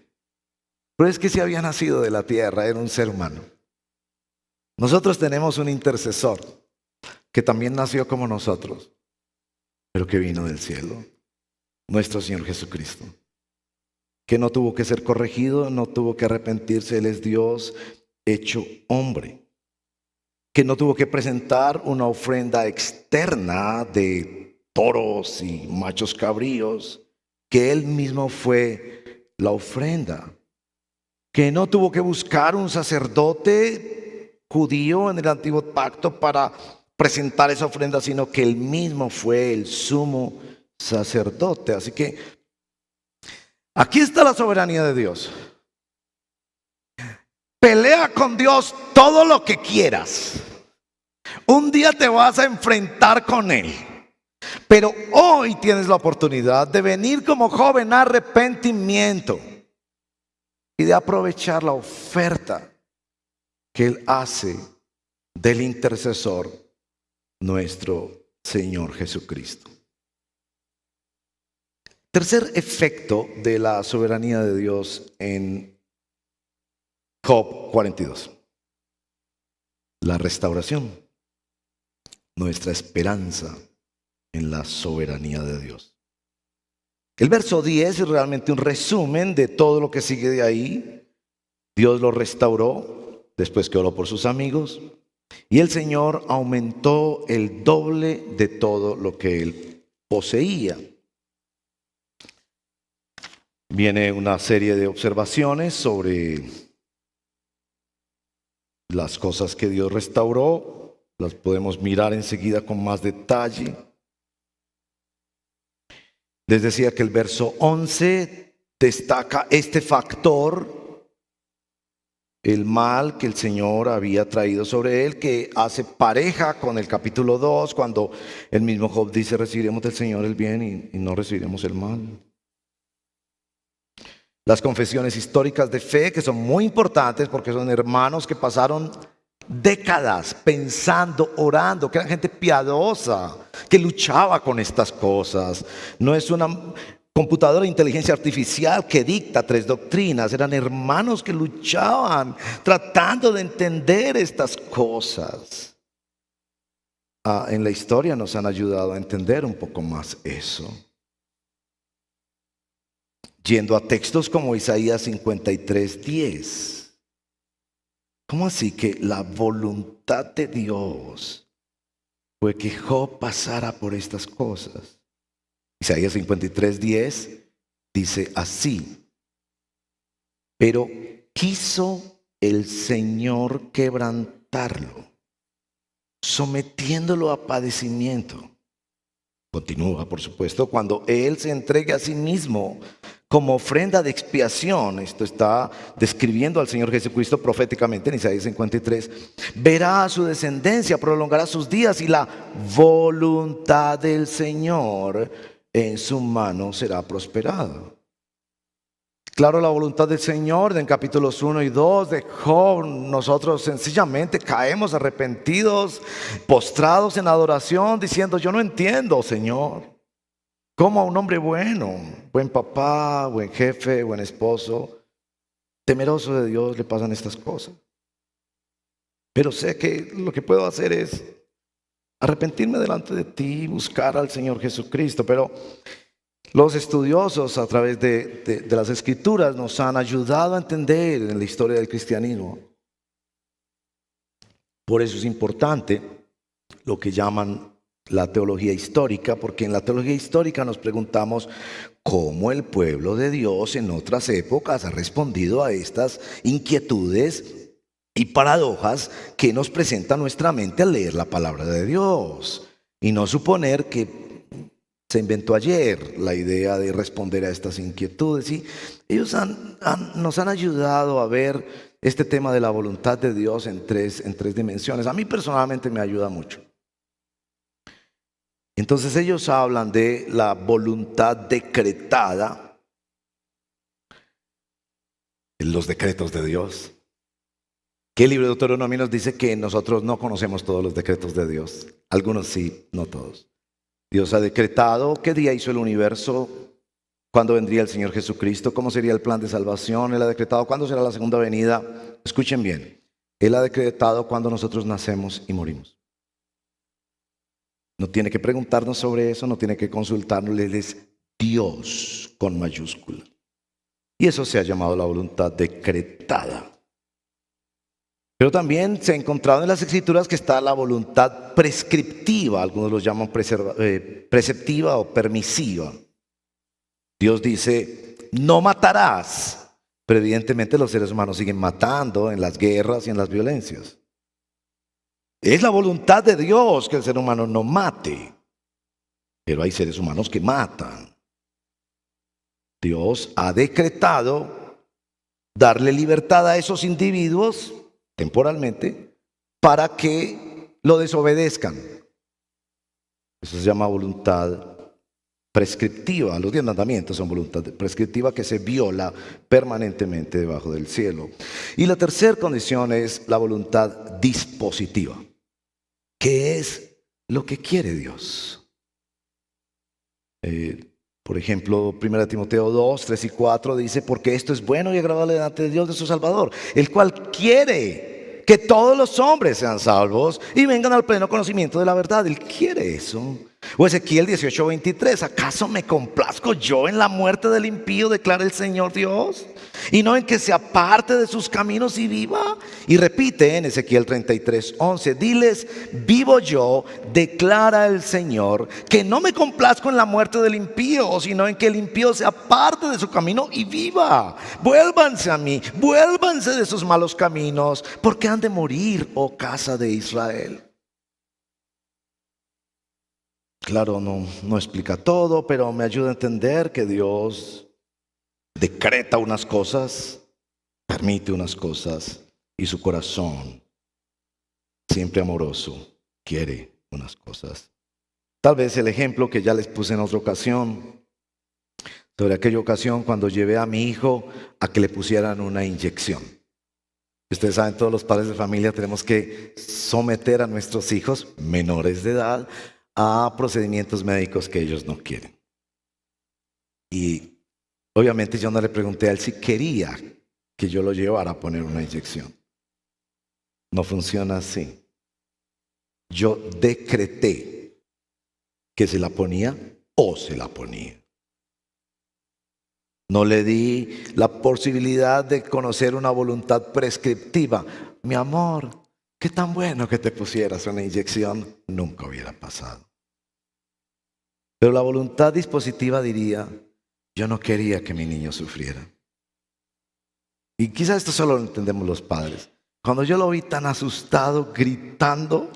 Pero es que si había nacido de la tierra, era un ser humano. Nosotros tenemos un intercesor que también nació como nosotros, pero que vino del cielo, nuestro Señor Jesucristo, que no tuvo que ser corregido, no tuvo que arrepentirse. Él es Dios hecho hombre, que no tuvo que presentar una ofrenda externa de toros y machos cabríos, que Él mismo fue la ofrenda, que no tuvo que buscar un sacerdote judío en el antiguo pacto para presentar esa ofrenda, sino que Él mismo fue el sumo sacerdote. Así que aquí está la soberanía de Dios. Pelea con Dios todo lo que quieras. Un día te vas a enfrentar con Él. Pero hoy tienes la oportunidad de venir como joven a arrepentimiento y de aprovechar la oferta que Él hace del intercesor, nuestro Señor Jesucristo. Tercer efecto de la soberanía de Dios en Job 42. La restauración. Nuestra esperanza en la soberanía de Dios. El verso 10 es realmente un resumen de todo lo que sigue de ahí. Dios lo restauró después que oró por sus amigos, y el Señor aumentó el doble de todo lo que él poseía. Viene una serie de observaciones sobre las cosas que Dios restauró. Las podemos mirar enseguida con más detalle. Les decía que el verso 11 destaca este factor, el mal que el Señor había traído sobre él, que hace pareja con el capítulo 2, cuando el mismo Job dice: recibiremos del Señor el bien y no recibiremos el mal. Las confesiones históricas de fe, que son muy importantes porque son hermanos que pasaron décadas pensando, orando, que eran gente piadosa, que luchaba con estas cosas. No es una computadora de inteligencia artificial que dicta tres doctrinas. Eran hermanos que luchaban tratando de entender estas cosas. En la historia nos han ayudado a entender un poco más eso. Yendo a textos como Isaías 53:10. ¿Cómo así que la voluntad de Dios fue que Job pasara por estas cosas? Isaías 53:10 dice así: pero quiso el Señor quebrantarlo, sometiéndolo a padecimiento. Continúa, por supuesto, cuando Él se entregue a sí mismo como ofrenda de expiación. Esto está describiendo al Señor Jesucristo proféticamente en Isaías 53. Verá a su descendencia, prolongará sus días, y la voluntad del Señor en su mano será prosperada. Claro, la voluntad del Señor en capítulos 1 y 2 de Job, nosotros sencillamente caemos arrepentidos, postrados en adoración, diciendo: yo no entiendo, Señor, cómo a un hombre bueno, buen papá, buen jefe, buen esposo, temeroso de Dios, le pasan estas cosas. Pero sé que lo que puedo hacer es arrepentirme delante de ti, buscar al Señor Jesucristo. Pero los estudiosos a través de las Escrituras nos han ayudado a entender en la historia del cristianismo. Por eso es importante lo que llaman la teología histórica, porque en la teología histórica nos preguntamos cómo el pueblo de Dios en otras épocas ha respondido a estas inquietudes y paradojas que nos presenta nuestra mente al leer la palabra de Dios, y no suponer que se inventó ayer la idea de responder a estas inquietudes. Y ellos nos han ayudado a ver este tema de la voluntad de Dios en tres dimensiones. A mí personalmente me ayuda mucho. Entonces ellos hablan de la voluntad decretada, los decretos de Dios. Que el libro de Deuteronomio nos dice que nosotros no conocemos todos los decretos de Dios. Algunos sí, no todos. Dios ha decretado qué día hizo el universo, cuándo vendría el Señor Jesucristo, cómo sería el plan de salvación. Él ha decretado cuándo será la segunda venida. Escuchen bien. Él ha decretado cuándo nosotros nacemos y morimos. No tiene que preguntarnos sobre eso, no tiene que consultarnos. Él es Dios con mayúscula. Y eso se ha llamado la voluntad decretada. Pero también se ha encontrado en las Escrituras que está la voluntad prescriptiva, algunos lo llaman preceptiva o permisiva. Dios dice, no matarás, pero evidentemente los seres humanos siguen matando en las guerras y en las violencias. Es la voluntad de Dios que el ser humano no mate, pero hay seres humanos que matan. Dios ha decretado darle libertad a esos individuos temporalmente para que lo desobedezcan. Eso se llama voluntad prescriptiva. Los 10 mandamientos son voluntad prescriptiva que se viola permanentemente debajo del cielo. Y la tercera condición es la voluntad dispositiva, que es lo que quiere Dios. Por ejemplo, 1 Timoteo 2, 3 y 4 dice, porque esto es bueno y agradable delante de Dios de su Salvador, el cual quiere que todos los hombres sean salvos y vengan al pleno conocimiento de la verdad. Él quiere eso. O Ezequiel 18, 23, ¿acaso me complazco yo en la muerte del impío, declara el Señor Dios? Y no en que se aparte de sus caminos y viva. Y repite en Ezequiel 33, 11, diles, vivo yo, declara el Señor, que no me complazco en la muerte del impío, sino en que el impío se aparte de su camino y viva. Vuélvanse a mí, vuélvanse de sus malos caminos, porque han de morir, oh casa de Israel. Claro, no explica todo, pero me ayuda a entender que Dios decreta unas cosas, permite unas cosas, y su corazón, siempre amoroso, quiere unas cosas. Tal vez el ejemplo que ya les puse en otra ocasión, sobre aquella ocasión cuando llevé a mi hijo a que le pusieran una inyección. Ustedes saben, todos los padres de familia tenemos que someter a nuestros hijos menores de edad a procedimientos médicos que ellos no quieren. Y obviamente yo no le pregunté a él si quería que yo lo llevara a poner una inyección. No funciona así. Yo decreté que se la ponía o se la ponía. No le di la posibilidad de conocer una voluntad prescriptiva. Mi amor, qué tan bueno que te pusieras una inyección. Nunca hubiera pasado. Pero la voluntad dispositiva diría, yo no quería que mi niño sufriera. Y quizás esto solo lo entendemos los padres. Cuando yo lo vi tan asustado, gritando,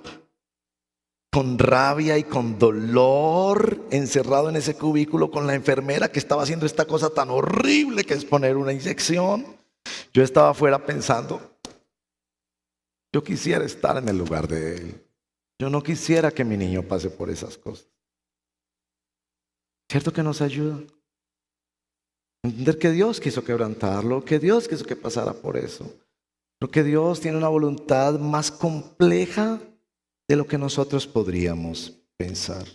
con rabia y con dolor, encerrado en ese cubículo con la enfermera que estaba haciendo esta cosa tan horrible que es poner una inyección, yo estaba afuera pensando, yo quisiera estar en el lugar de él. Yo no quisiera que mi niño pase por esas cosas. ¿Cierto que nos ayuda? Entender que Dios quiso quebrantarlo, que Dios quiso que pasara por eso. Pero que Dios tiene una voluntad más compleja de lo que nosotros podríamos pensar.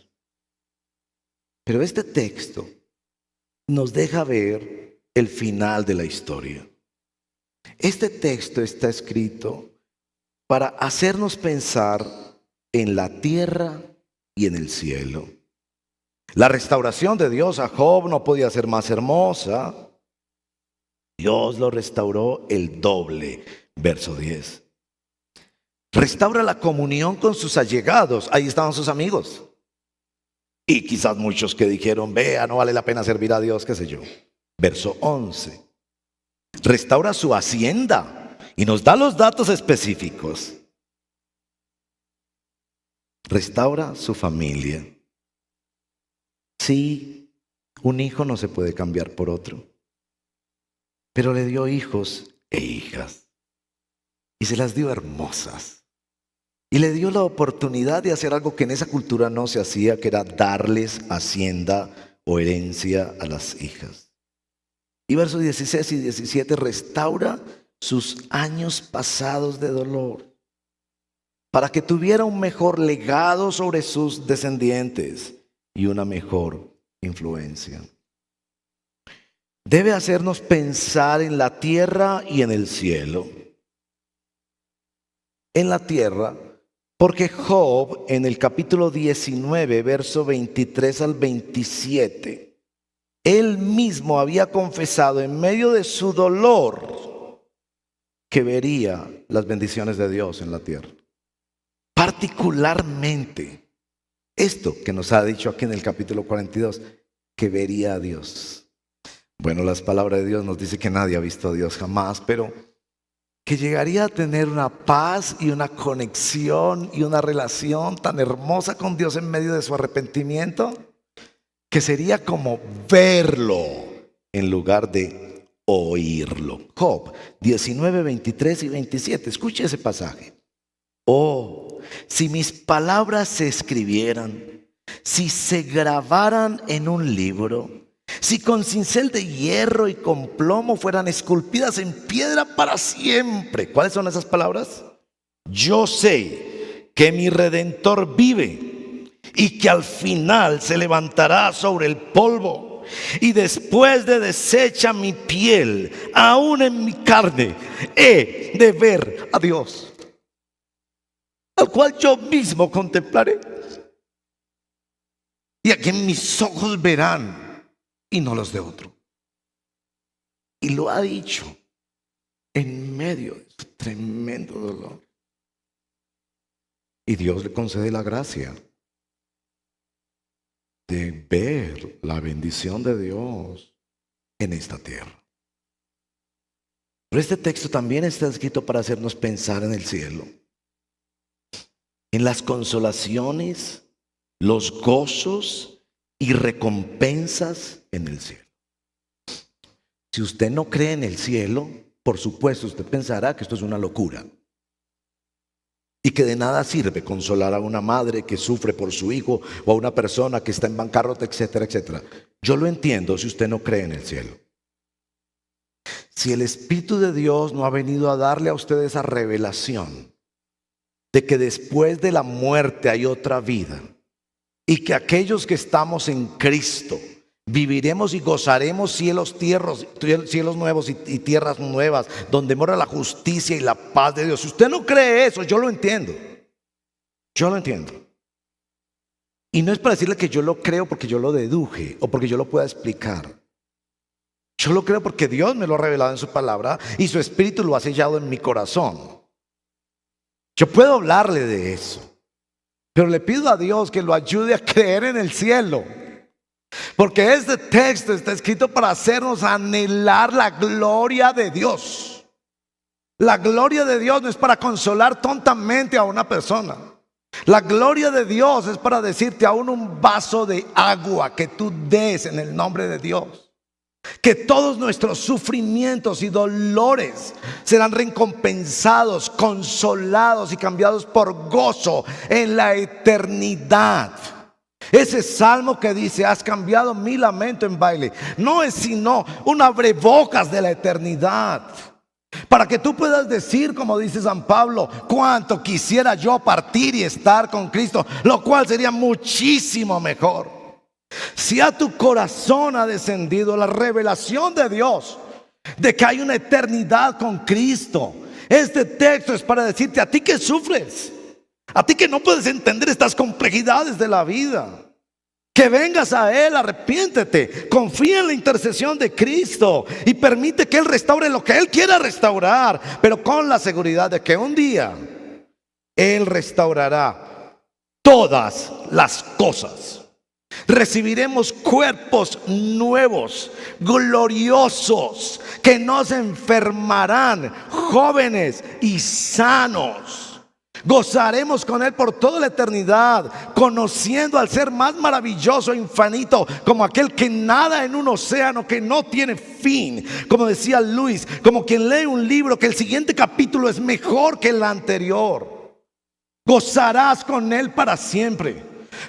Pero este texto nos deja ver el final de la historia. Este texto está escrito para hacernos pensar en la tierra y en el cielo. La restauración de Dios a Job no podía ser más hermosa. Dios lo restauró el doble. Verso 10. Restaura la comunión con sus allegados. Ahí estaban sus amigos. Y quizás muchos que dijeron, vea, no vale la pena servir a Dios, qué sé yo. Verso 11. Restaura su hacienda. Y nos da los datos específicos. Restaura su familia. Sí, un hijo no se puede cambiar por otro. Pero le dio hijos e hijas. Y se las dio hermosas. Y le dio la oportunidad de hacer algo que en esa cultura no se hacía, que era darles hacienda o herencia a las hijas. Y versos 16 y 17, restaura sus años pasados de dolor, para que tuviera un mejor legado sobre sus descendientes y una mejor influencia. Debe hacernos pensar en la tierra y en el cielo. En la tierra, porque Job en el capítulo 19, verso 23 al 27, él mismo había confesado en medio de su dolor que vería las bendiciones de Dios en la tierra. Particularmente esto que nos ha dicho aquí en el capítulo 42, que vería a Dios. Bueno, las palabras de Dios nos dice que nadie ha visto a Dios jamás, pero que llegaría a tener una paz y una conexión y una relación tan hermosa con Dios en medio de su arrepentimiento, que sería como verlo en lugar de oírlo. Job 19, 23 y 27, escuche ese pasaje. Oh, si mis palabras se escribieran, si se grabaran en un libro, si con cincel de hierro y con plomo fueran esculpidas en piedra para siempre. ¿Cuáles son esas palabras? Yo sé que mi Redentor vive y que al final se levantará sobre el polvo. Y después de deshecha mi piel, aún en mi carne, he de ver a Dios, al cual yo mismo contemplaré, y a quien mis ojos verán y no los de otro. Y lo ha dicho en medio de su tremendo dolor. Y Dios le concede la gracia de ver la bendición de Dios en esta tierra. Pero este texto también está escrito para hacernos pensar en el cielo, en las consolaciones, los gozos y recompensas en el cielo. Si usted no cree en el cielo, por supuesto usted pensará que esto es una locura y que de nada sirve consolar a una madre que sufre por su hijo o a una persona que está en bancarrota, etcétera, etcétera. Yo lo entiendo si usted no cree en el cielo. Si el Espíritu de Dios no ha venido a darle a usted esa revelación de que después de la muerte hay otra vida, y que aquellos que estamos en Cristo viviremos y gozaremos cielos nuevos y tierras nuevas, donde mora la justicia y la paz de Dios. Si usted no cree eso, yo lo entiendo. Yo lo entiendo. Y no es para decirle que yo lo creo porque yo lo deduje o porque yo lo pueda explicar. Yo lo creo porque Dios me lo ha revelado en su palabra y su Espíritu lo ha sellado en mi corazón. Yo puedo hablarle de eso. Pero le pido a Dios que lo ayude a creer en el cielo, porque este texto está escrito para hacernos anhelar la gloria de Dios. La gloria de Dios no es para consolar tontamente a una persona. La gloria de Dios es para decirte aún un vaso de agua que tú des en el nombre de Dios. Que todos nuestros sufrimientos y dolores serán recompensados, consolados y cambiados por gozo en la eternidad. Ese salmo que dice: has cambiado mi lamento en baile, no es sino un abrebocas de la eternidad, para que tú puedas decir, como dice San Pablo: cuánto quisiera yo partir y estar con Cristo, lo cual sería muchísimo mejor. Si a tu corazón ha descendido la revelación de Dios de que hay una eternidad con Cristo, este texto es para decirte a ti que sufres, a ti que no puedes entender estas complejidades de la vida, que vengas a Él, arrepiéntete, confía en la intercesión de Cristo y permite que Él restaure lo que Él quiera restaurar, pero con la seguridad de que un día Él restaurará todas las cosas. Recibiremos cuerpos nuevos, gloriosos, que no se enfermarán, jóvenes y sanos. Gozaremos con Él por toda la eternidad, conociendo al ser más maravilloso e infinito, como aquel que nada en un océano que no tiene fin. Como decía Luis, como quien lee un libro que el siguiente capítulo es mejor que el anterior. gozarás con Él para siempre.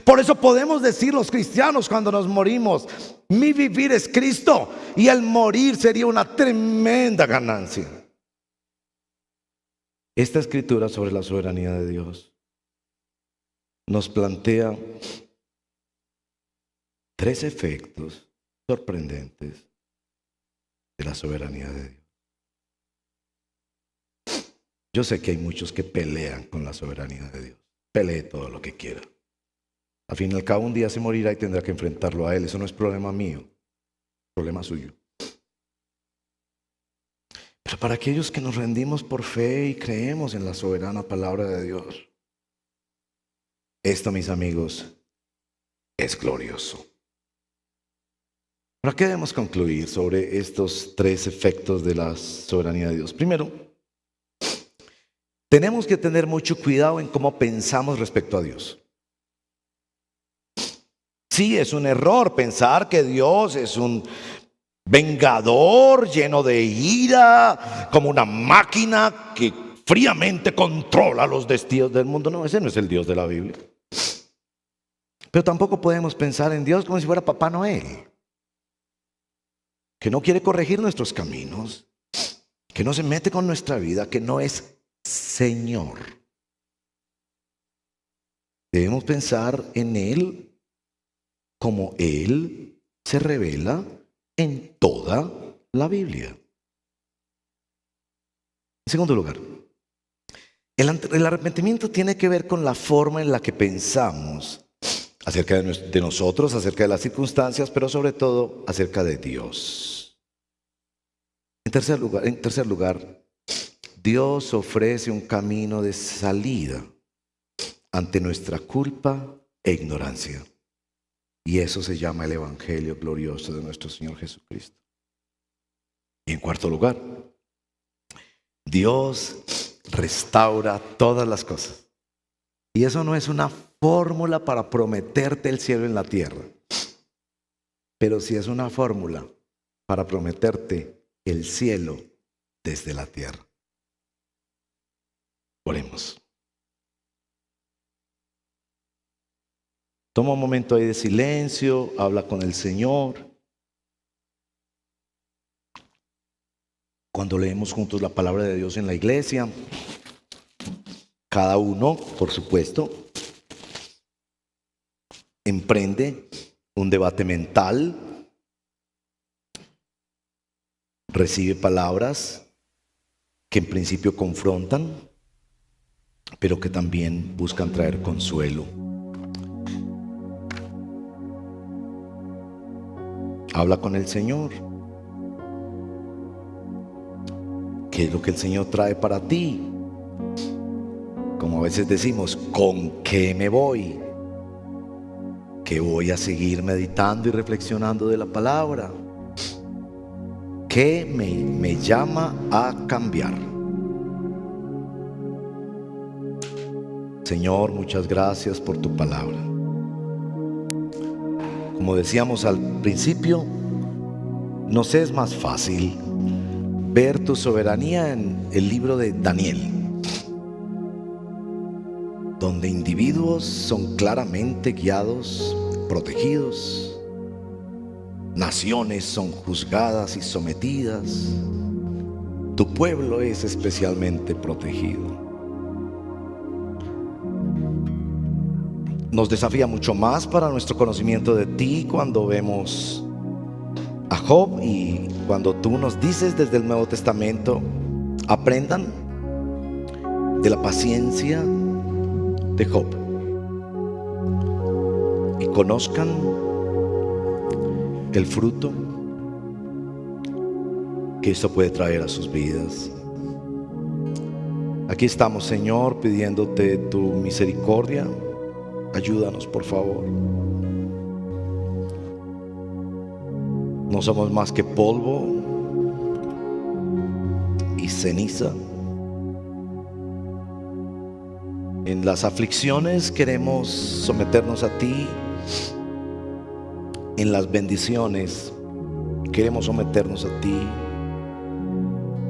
Por eso podemos decir los cristianos cuando nos morimos: mi vivir es Cristo y el morir sería una tremenda ganancia. Esta escritura sobre la soberanía de Dios nos plantea 3 efectos sorprendentes de la soberanía de Dios. Yo sé que hay muchos que pelean con la soberanía de Dios. Pelee todo lo que quiera. Al fin y al cabo, un día se morirá y tendrá que enfrentarlo a Él. Eso no es problema mío, es problema suyo. Pero para aquellos que nos rendimos por fe y creemos en la soberana palabra de Dios, esto, mis amigos, es glorioso. ¿Para qué debemos concluir sobre estos 3 efectos de la soberanía de Dios? Primero, tenemos que tener mucho cuidado en cómo pensamos respecto a Dios. Sí, es un error pensar que Dios es un vengador lleno de ira, como una máquina que fríamente controla los destinos del mundo. No, ese no es el Dios de la Biblia. Pero tampoco podemos pensar en Dios como si fuera Papá Noel, que no quiere corregir nuestros caminos, que no se mete con nuestra vida, que no es Señor. Debemos pensar en Él como Él se revela en toda la Biblia. En segundo lugar, el arrepentimiento tiene que ver con la forma en la que pensamos acerca de nosotros, acerca de las circunstancias, pero sobre todo acerca de Dios. En tercer lugar, Dios ofrece un camino de salida ante nuestra culpa e ignorancia. Y eso se llama el Evangelio glorioso de nuestro Señor Jesucristo. Y en cuarto lugar, Dios restaura todas las cosas. Y eso no es una fórmula para prometerte el cielo en la tierra, pero sí es una fórmula para prometerte el cielo desde la tierra. Oremos. Toma un momento ahí de silencio, habla con el Señor. Cuando leemos juntos la palabra de Dios en la iglesia, cada uno, por supuesto, emprende un debate mental, recibe palabras que en principio confrontan, pero que también buscan traer consuelo. Habla con el Señor. ¿Qué es lo que el Señor trae para ti? Como a veces decimos, ¿con qué me voy? ¿Qué voy a seguir meditando y reflexionando de la palabra? ¿Qué me llama a cambiar? Señor, muchas gracias por tu palabra. Como decíamos al principio, nos es más fácil ver tu soberanía en el libro de Daniel, donde individuos son claramente guiados, protegidos, naciones son juzgadas y sometidas, tu pueblo es especialmente protegido. Nos desafía mucho más para nuestro conocimiento de ti cuando vemos a Job y cuando tú nos dices desde el Nuevo Testamento: aprendan de la paciencia de Job y conozcan el fruto que esto puede traer a sus vidas. Aquí estamos, Señor, pidiéndote tu misericordia. Ayúdanos, por favor. No somos más que polvo y ceniza. En las aflicciones queremos someternos a ti. En las bendiciones queremos someternos a ti.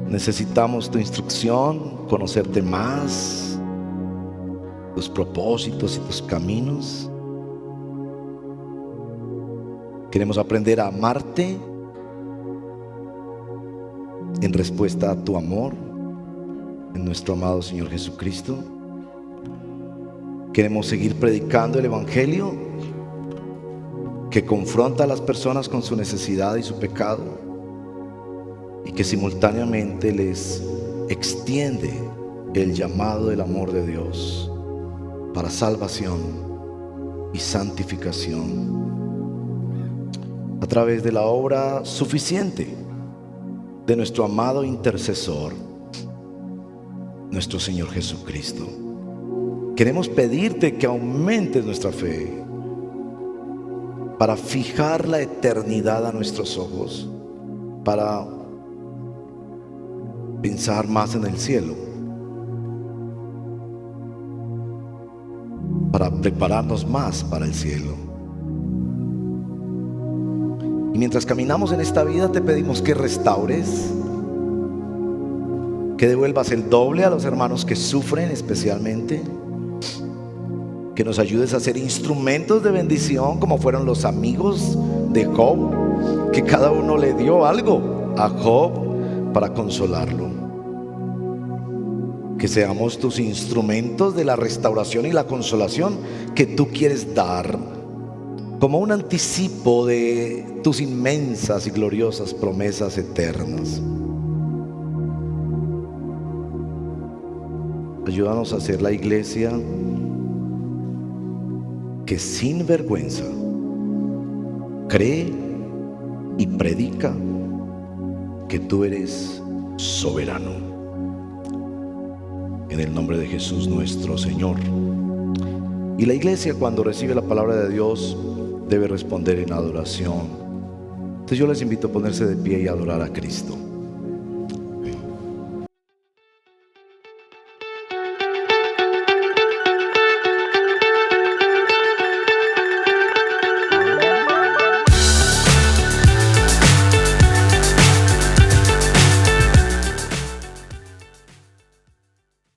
Necesitamos tu instrucción, conocerte más. tus propósitos y tus caminos. Queremos aprender a amarte en respuesta a tu amor en nuestro amado Señor Jesucristo. Queremos seguir predicando el Evangelio que confronta a las personas con su necesidad y su pecado, y que simultáneamente les extiende el llamado del amor de Dios para salvación y santificación a través de la obra suficiente de nuestro amado intercesor, nuestro Señor Jesucristo. Queremos pedirte que aumentes nuestra fe para fijar la eternidad a nuestros ojos, para pensar más en el cielo, para prepararnos más para el cielo. Y mientras caminamos en esta vida, te pedimos que restaures, que devuelvas el doble a los hermanos que sufren especialmente, que nos ayudes a ser instrumentos de bendición como fueron los amigos de Job, que cada uno le dio algo a Job para consolarlo. Que seamos tus instrumentos de la restauración y la consolación que tú quieres dar, como un anticipo de tus inmensas y gloriosas promesas eternas. Ayúdanos a ser la iglesia que sin vergüenza cree y predica que tú eres soberano. En el nombre de Jesús nuestro Señor. Y la iglesia, cuando recibe la palabra de Dios, debe responder en adoración. Entonces yo les invito a ponerse de pie y adorar a Cristo.